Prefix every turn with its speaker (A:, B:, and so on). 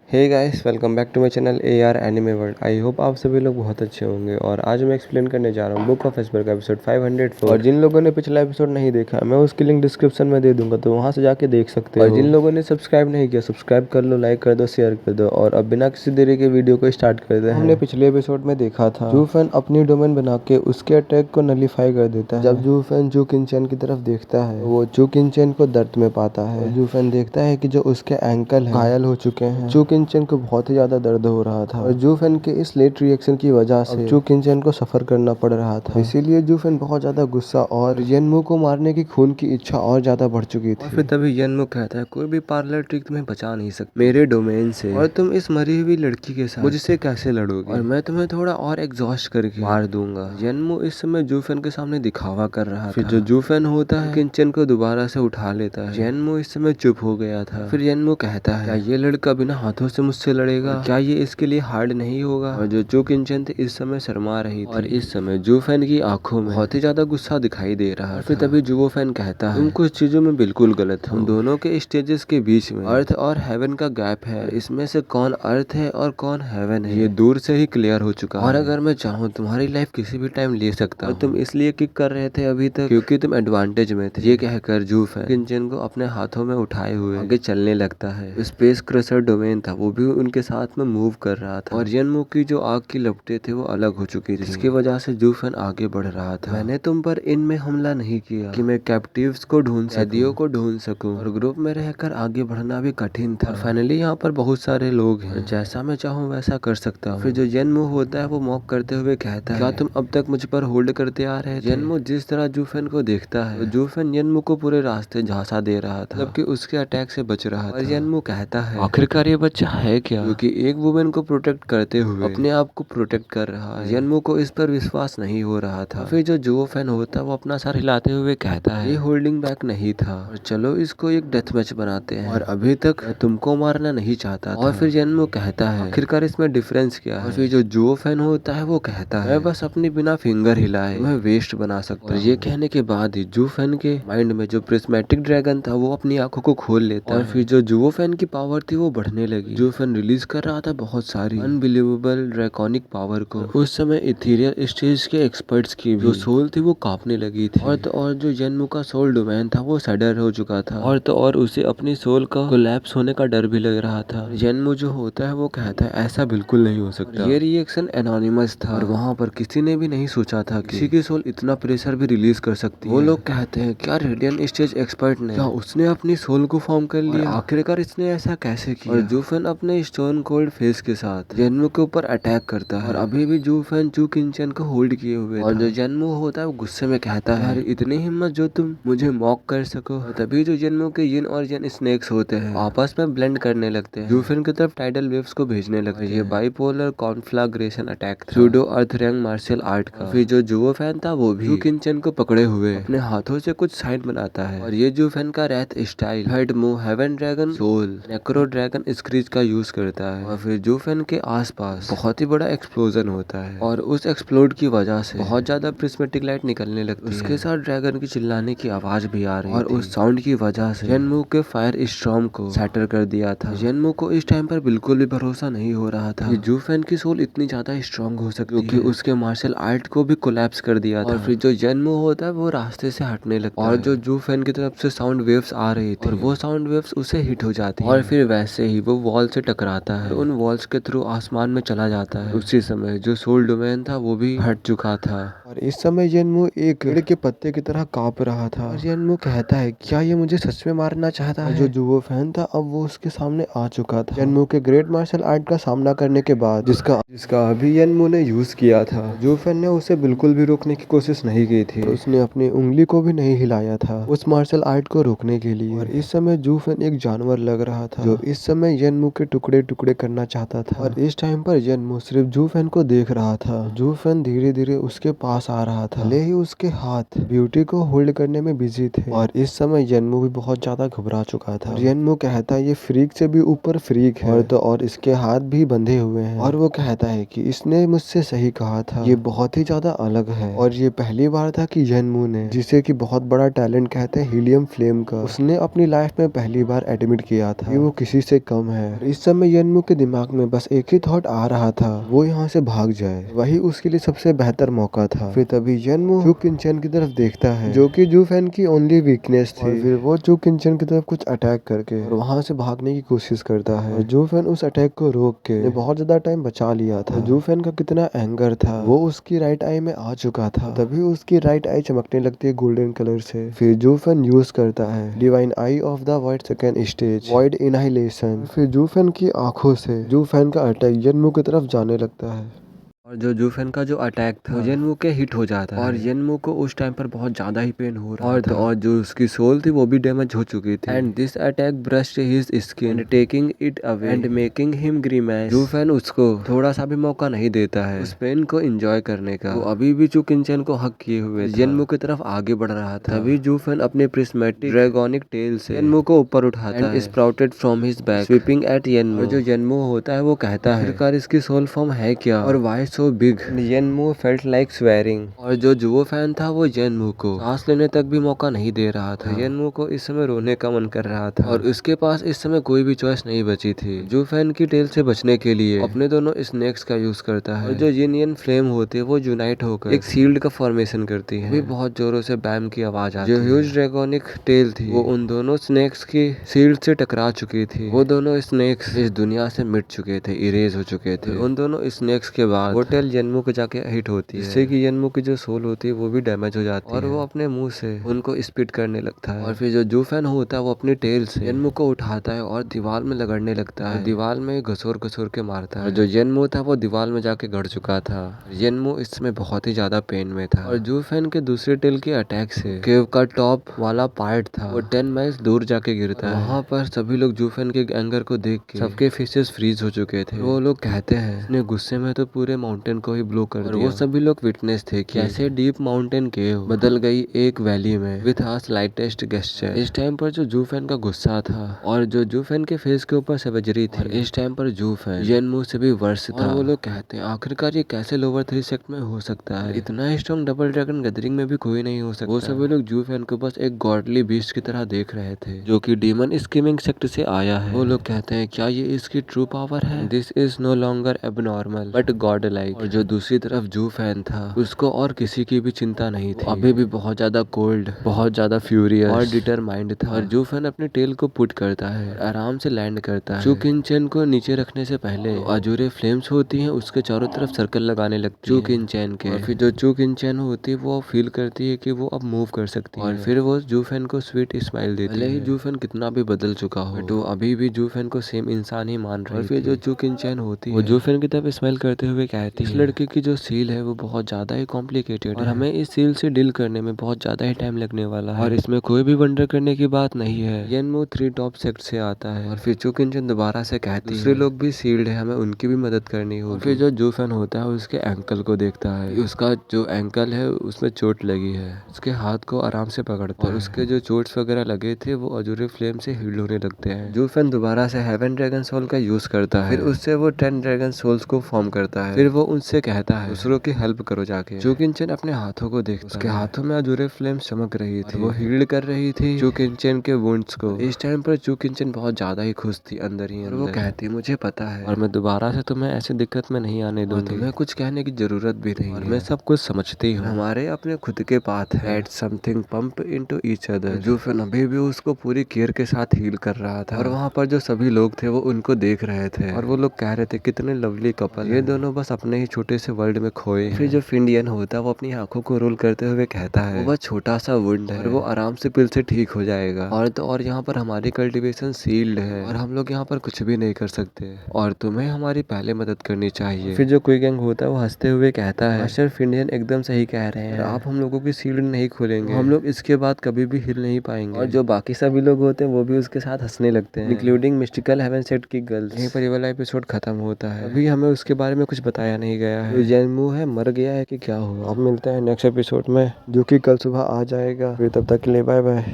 A: Hey guys, welcome back to my channel AR anime world. I hope आप सभी लोग बहुत अच्छे होंगे। और आज मैं एक्सप्लेन करने जा रहा हूँ बुक ऑफ एस्पर का एपिसोड 504। और जिन लोगों ने पिछला एपिसोड नहीं देखा, मैं उसकी लिंक डिस्क्रिप्शन में दे दूंगा, तो वहां से जाके देख सकते हो। और जिन लोगों ने सब्सक्राइब नहीं किया, सब्सक्राइब कर लो, लाइक कर दो, शेयर कर दो। और अब बिना किसी देरी के वीडियो को स्टार्ट करते हैं। हमने पिछले एपिसोड में देखा था जूफेन अपनी डोमेन बना के उसके अटैक को नलीफाई कर देता है। जब जूफेन जू किनचेन की तरफ देखता है, वो जू किनचेन को दर्द में पाता है। जूफेन देखता है कि जो उसके एंकल है घायल हो चुके हैं। जू किनचेन को बहुत ही ज्यादा दर्द हो रहा था और जूफेन के इस लेट रिएक्शन की वजह से जू किनचेन को सफर करना पड़ रहा था। इसीलिए जूफेन बहुत ज्यादा गुस्सा और येनमू को मारने की खून की इच्छा और ज्यादा बढ़ चुकी थी। और फिर तभी येनमू कहता है, कोई भी पार्लर ट्रिक तुम्हें बचा नहीं सकता मेरे डोमेन से, और तुम इस मरी हुई लड़की के साथ मुझसे कैसे लड़ोगे, और मैं तुम्हें थोड़ा और एग्जॉस्ट करके मार दूंगा। येनमू इस समय जूफेन के सामने दिखावा कर रहा था। फिर जो जूफेन होता है किनचेन को दोबारा से उठा लेता है। येनमू इस समय चुप हो गया था। फिर येनमू कहता है, क्या ये लड़का बिना हाथों से मुझसे लड़ेगा? क्या ये इसके लिए हार्ड नहीं होगा? और जो जू किनचेन थी इस समय शर्मा रही थी और इस समय जूफेन की आंखों में बहुत ही ज्यादा गुस्सा दिखाई दे रहा था। फिर तभी जूफेन कहता है, तुम कुछ चीजों में बिल्कुल गलत हो। हम दोनों के स्टेजेस के बीच में अर्थ और हेवन का गैप है। इसमें से कौन अर्थ है और कौन हेवन है ये दूर से ही क्लियर हो चुका है। और अगर मैं चाहूँ तुम्हारी लाइफ किसी भी टाइम ले सकता हूँ। तुम इसलिए किक कर रहे थे अभी तक क्योंकि तुम एडवांटेज में थे। ये कहकर जूफेन किनचेन को अपने हाथों में उठाए हुए आगे चलने लगता है। स्पेस क्रशर डोमेन था, वो भी उनके साथ में मूव कर रहा था। और येनमू की जो आग की लपटें थे वो अलग हो चुकी थी, जिसकी वजह से जूफेन आगे बढ़ रहा था। मैंने तुम पर इनमें हमला नहीं किया कि मैं कैप्टिव्स को ढूंढ कैदियों को ढूंढ सकूं, और ग्रुप में रहकर आगे बढ़ना भी कठिन था। फाइनली यहाँ पर बहुत सारे लोग हैं, जैसा मैं चाहूँ वैसा कर सकता हूँ। फिर जो येनमू होता है वो मॉक करते हुए कहता है, क्या तुम अब तक मुझ पर होल्ड करते आ रहे थे? येनमू जिस तरह जूफेन को देखता है, तो जूफेन येनमू को पूरे रास्ते झांसा दे रहा था, जबकि उसके अटैक से बच रहा था। और येनमू कहता है, आखिरकार ये बच्चा है क्या, क्योंकि एक वुमेन को प्रोटेक्ट करते हुए अपने आप को प्रोटेक्ट कर रहा है। येनमू को इस पर विश्वास नहीं हो रहा था। फिर जो जूफेन होता है वो अपना सर हिलाते हुए कहता है, ये होल्डिंग बैक नहीं था, और चलो इसको एक डेथ मैच बनाते हैं, और अभी तक मैं तुमको मारना नहीं चाहता था। और फिर येनमू कहता है, आखिरकार इसमें डिफरेंस क्या है? और फिर जो जूफेन होता है वो कहता है, मैं बस अपनी बिना फिंगर हिलाए मैं वेस्ट बना सकता हूँ। ये कहने के बाद ही जूफेन के माइंड में जो प्रिज्मेटिक ड्रैगन था वो अपनी आंखों को खोल लेता है। और फिर जो जूफेन की पावर थी वो बढ़ने लगी। जूफेन रिलीज कर रहा था बहुत सारी अनबिलीवेबल ड्रैकोनिक पावर को। उस समय इथेरियल स्टेज के एक्सपर्ट्स की जो सोल थी वो कांपने लगी थी। और जो येनमू का सोल डोमेन था वो सडर हो चुका था। और उसे अपनी सोल का कोलैप्स होने का डर भी लग रहा था। येनमू जो होता है वो कहता है, ऐसा बिल्कुल नहीं हो सकता। ये रिएक्शन एनोनिमस था और वहाँ पर किसी ने भी नहीं सोचा था किसी की सोल इतना प्रेशर भी रिलीज कर सकती है। वो लोग कहते हैं, क्या रेडियन स्टेज एक्सपर्ट ने, क्या उसने अपनी सोल को फॉर्म कर लिया? आखिरकार इसने ऐसा कैसे किया? और जूफेन अपने स्टोन कोल्ड फेस के साथ येनमू के ऊपर अटैक करता है, और अभी भी जूफेन जू किनचेन को होल्ड किए हुए और जो येनमू होता है वो गुस्से में कहता है, यार इतनी हिम्मत जो तुम मुझे मॉक कर सको। और तभी जो येनमू के यिन और यन स्नेक्स होते हैं आपस में ब्लेंड करने लगते हैं। जूफेन की तरफ टाइडल वेव्स को भेजने लगते हैं। ये बाइपोलर कॉन्फ्लाग्रेशन अटैक था, सूडो अर्थ रैंक मार्शल आर्ट का। फिर जो जूफेन था वो भी जू किनचेन को पकड़े हुए अपने हाथों से कुछ साइन बनाता है, और ये जूफेन का wrath style head move heaven dragon soul necro dragon screech का यूज करता है। और फिर जूफेन के आसपास बहुत ही बड़ा एक्सप्लोजन होता है, और उस एक्सप्लोड की वजह से बहुत ज्यादा प्रिज्मेटिक लाइट निकलने लगती है। उसके साथ ड्रैगन की चिल्लाने की आवाज भी आ रही है, और उस साउंड की वजह से येनमू के फायर स्टॉर्म को सैटर कर दिया था। येनमू को इस टाइम पर बिल्कुल भी भरोसा नहीं हो रहा था कि जूफेन की सोल इतनी ज्यादा स्ट्रांग हो सकती है, क्योंकि उसके मार्शल आर्ट को भी कोलैप्स कर दिया था। और फिर जो येनमू होता है वो रास्ते से हटने लगता है, और जो जूफेन की तरफ से साउंड वेव्स आ रही थी, और वो साउंड वेव्स उसे हिट हो जाती है, और फिर वैसे ही वो वॉल से टकराता है, उन वॉल्स के थ्रू आसमान में चला जाता है। उसी समय जो सोल डोमेन था वो भी हट चुका था, और इस समय येनमू एक पेड़ के पत्ते की तरह कांप रहा था। और येनमू कहता है, क्या ये मुझे सच में मारना चाहता है? जो जूफेन था अब वो उसके सामने आ चुका था। येनमू के ग्रेट मार्शल आर्ट का सामना करने के बाद जिसका अभी येनमू ने यूज किया था, जूफेन ने उसे बिल्कुल भी रोकने की कोशिश नहीं की थी। तो उसने अपनी उंगली को भी नहीं हिलाया था उस मार्शल आर्ट को रोकने के लिए। और इस समय जूफेन एक जानवर लग रहा था जो इस समय येनमू के टुकड़े टुकड़े करना चाहता था। और इस टाइम पर येनमू सिर्फ जूफेन को देख रहा था। जूफेन धीरे धीरे उसके पास पास आ रहा था, भले ही उसके हाथ ब्यूटी को होल्ड करने में बिजी थे। और इस समय यनमू भी बहुत ज्यादा घबरा चुका था। यनमू कहता है ये फ्रीक से भी ऊपर फ्रीक है, और इसके हाथ भी बंधे हुए हैं। और वो कहता है कि इसने मुझसे सही कहा था, ये बहुत ही ज्यादा अलग है। और ये पहली बार था कि यनमू ने, जिसे कि बहुत बड़ा टैलेंट कहते हैं हीलियम फ्लेम का, उसने अपनी लाइफ में पहली बार एडमिट किया था कि वो किसी से कम है। इस समय यनमू के दिमाग में बस एक ही थॉट आ रहा था, वो यहाँ से भाग जाए, वही उसके लिए सबसे बेहतर मौका था। फिर तभी यनमू जू किनचेन की तरफ देखता है, जो कि जू फैन की ओनली वीकनेस थी। और फिर वो जू किनचेन की तरफ कुछ अटैक करके और वहाँ से भागने की कोशिश करता है। और जू फैन उस अटैक को रोक के ने बहुत ज्यादा टाइम बचा लिया था। जू फैन का कितना एंगर था, वो उसकी राइट आई में आ चुका था। तभी उसकी राइट आई चमकने लगती है गोल्डन कलर से। फिर जू फैन यूज करता है divine eye of the world second stage, void inhalation. फिर जू फैन की आंखों से जू फैन का अटैक यनमू की तरफ जाने लगता है। और जो जूफेन का जो अटैक था वो येनमू के हिट हो जाता है। और येनमू को उस टाइम पर बहुत ज्यादा ही पेन हो रहा था। और जो उसकी सोल थी वो भी डैमेज हो चुकी थी। And this attack brushed his skin taking it away and making him grimace. जूफेन उसको थोड़ा सा भी मौका नहीं देता है उस पेन को एंजॉय करने का। वो अभी भी चुकिनचेन को हक किए हुए येनमू की तरफ आगे बढ़ रहा था। तभी जूफेन अपने प्रिस्मेटिक ड्रैगोनिक टेल से येनमू को ऊपर उठाता है, sprouted from his back sweeping at येनमू। और जो येनमू होता है वो कहता है आखिरकार इसकी सोल फॉर्म है क्या और वाई सो बिग। येनमू फेल्ट लाइक स्वेरिंग। और जो जुवो फैन था वो येनमू को सांस लेने तक भी मौका नहीं दे रहा था। येनमू को इस समय रोने का मन कर रहा था और उसके पास इस समय कोई भी चॉइस नहीं बची थी। जू फैन की टेल से बचने के लिए अपने दोनों स्नेक्स का यूज करता है। और जो यिन फ्लेम होती है वो यूनाइट होकर एक शील्ड का फॉर्मेशन करती है। भी बहुत जोरों से बैम की आवाज आती है। जो ह्यूज ड्रैगोनिक टेल थी वो उन दोनों स्नेक्स की शील्ड से टकरा चुकी थी। वो दोनों स्नेक्स इस दुनिया से मिट चुके थे, इरेज हो चुके थे। उन दोनों स्नेक्स के बाद वो टेल येनमू को जाके हिट होती है, जिससे कि येनमू की जो सोल होती है वो भी डैमेज हो जाती है और वो अपने मुंह से उनको स्पिट करने लगता है। और फिर जो जूफैन होता है वो अपनी टेल से येनमू को उठाता है और दीवार में लगड़ने लगता है। दीवार में घसोर घसोर के मारता है। और जो येनमू था वो दीवार में जाके गड़ चुका था। येनमू इसमें बहुत ही ज्यादा पेन में था। और जूफैन के दूसरे टेल के अटैक से केव का टॉप वाला पार्ट था वो 10 माइल्स दूर जाके गिरता है। वहाँ पर सभी लोग जूफैन के एंगर को देख के सबके फेसेस फ्रीज हो चुके थे। वो लोग कहते हैं इसने गुस्से में तो पूरे माउंटेन को ही ब्लो कर दिया। और वो सभी लोग विटनेस थे कि कैसे डीप माउंटेन केव बदल गई एक वैली में विथ आ स्लाइटेस्ट गेस्चर। इस टाइम पर जो जूफैन का गुस्सा था और जो जूफैन के फेस के ऊपर सवजरी थी, और इस टाइम पर जूफैन येनमू से भी वर्ष था। वो लोग कहते हैं आखिरकार ये कैसे लोअर 3 सेक्ट में हो सकता है, इतना स्ट्रॉन्ग डबल ड्रैगन गैदरिंग में भी कोई नहीं हो सकता। वो सभी लोग जूफैन को बस एक गॉडली बीस्ट की तरह देख रहे थे जो कि डीमन स्कीमिंग सेक्ट से आया है। वो लोग कहते हैं क्या ये इसकी ट्रू पावर है, this is no longer abnormal but god like. और जो दूसरी तरफ जू फैन था उसको और किसी की भी चिंता नहीं थी, अभी भी बहुत ज्यादा कोल्ड, बहुत ज्यादा फ्यूरियस और डिटरमाइंड था। और जू फैन अपने टेल को पुट करता है, आराम से लैंड करता है। चूकिनचैन को नीचे रखने से पहले अजूरे फ्लेम्स होती हैं उसके चारों तरफ सर्कल लगाने लगती है चूकिनचैन के। और फिर जो चूकिनचैन होती है वो फील करती है कि वो अब मूव कर सकती है। और फिर वो जू फैन को स्वीट स्माइल देती है। भले ही जू फैन कितना भी बदल चुका हो बट वो अभी भी जू फैन को सेम इंसान ही मान रही है। और फिर जो चूकिनचैन होती है वो जू फैन की तरफ स्माइल करते हुए कहती है इस लड़के की जो सील है वो बहुत ज्यादा ही कॉम्प्लिकेटेड है और हमें इस सील से डील करने में बहुत ज्यादा ही टाइम लगने वाला है और इसमें कोई भी वंडर करने की बात नहीं है। येनमू 3 टॉप सेक्ट से आता है। और फिर चूकिनचैन दोबारा से कहती है दूसरे लोग भी सील्ड है, हमें उनकी भी मदद करनी होगी। फिर जो जूफैन होता है उसके एंकल को देखता है, उसका जो एंकल है उसमें चोट लगी है, उसके हाथ को आराम से पकड़ता है और उसके जो चोट्स वगैरह लगे थे वो अजूरे फ्लेम से हील होने लगते हैं। जूफैन दोबारा से हेवन ड्रैगन सोल का यूज करता है, फिर उससे वो 10 ड्रैगन सोल्स को फॉर्म करता है। फिर वो उनसे कहता है दूसरों की हेल्प करो जाके। चूकिनचैन अपने हाथों को देखता है, उसके हाथों में अजूरे फ्लेम चमक रही थी, वो हील कर रही थी चूकिनचैन के वुंड्स को। इस टाइम पर चूकिनचैन बहुत ज्यादा ही खुश थी अंदर ही अंदर। और वो कहती मुझे पता है और मैं दोबारा से तुम्हें ऐसी दिक्कत में नहीं आने दूंगी, तुम्हें कुछ कहने की जरूरत भी नहीं और मैं सब कुछ समझती हूँ। हमारे अपने खुद के पाथ है, let something pump into each other. जूफैन अभी भी उसको पूरी केयर के साथ हील कर रहा था और वहाँ पर जो सभी लोग थे वो उनको देख रहे थे और वो लोग कह रहे थे कितने लवली कपल, ये दोनों बस अपने ही छोटे से वर्ल्ड में खोए। फिर जो फिंडियन होता है वो अपनी आंखों को रोल करते हुए कहता है वो बस छोटा सा वुंड है और वो आराम से पिल से ठीक हो जाएगा। और तो और यहाँ पर हमारी कल्टीवेशन सील्ड है और हम लोग यहाँ पर कुछ भी नहीं कर सकते और तुम्हें हमारी पहले मदद करनी चाहिए। फिर जो क्विगैंग होता है वो हंसते हुए कहता है मास्टर फिंडियन एकदम सही कह रहे हैं, आप हम लोगों की सील्ड नहीं खोलेंगे हम लोग इसके बाद कभी भी हिल नहीं पाएंगे। और जो बाकी सभी लोग होते हैं वो भी उसके साथ हंसने लगते हैं इंक्लूडिंग मिस्टिकल हेवन सेट की गर्ल्स। यहीं पर ये वाला एपिसोड खत्म होता है। अभी हमें उसके बारे में कुछ बताया नहीं गया है। जेनमू है मर गया है कि क्या हुआ। अब मिलते हैं नेक्स्ट एपिसोड में जो कि कल सुबह आ जाएगा। फिर तब तक के लिए बाय बाय।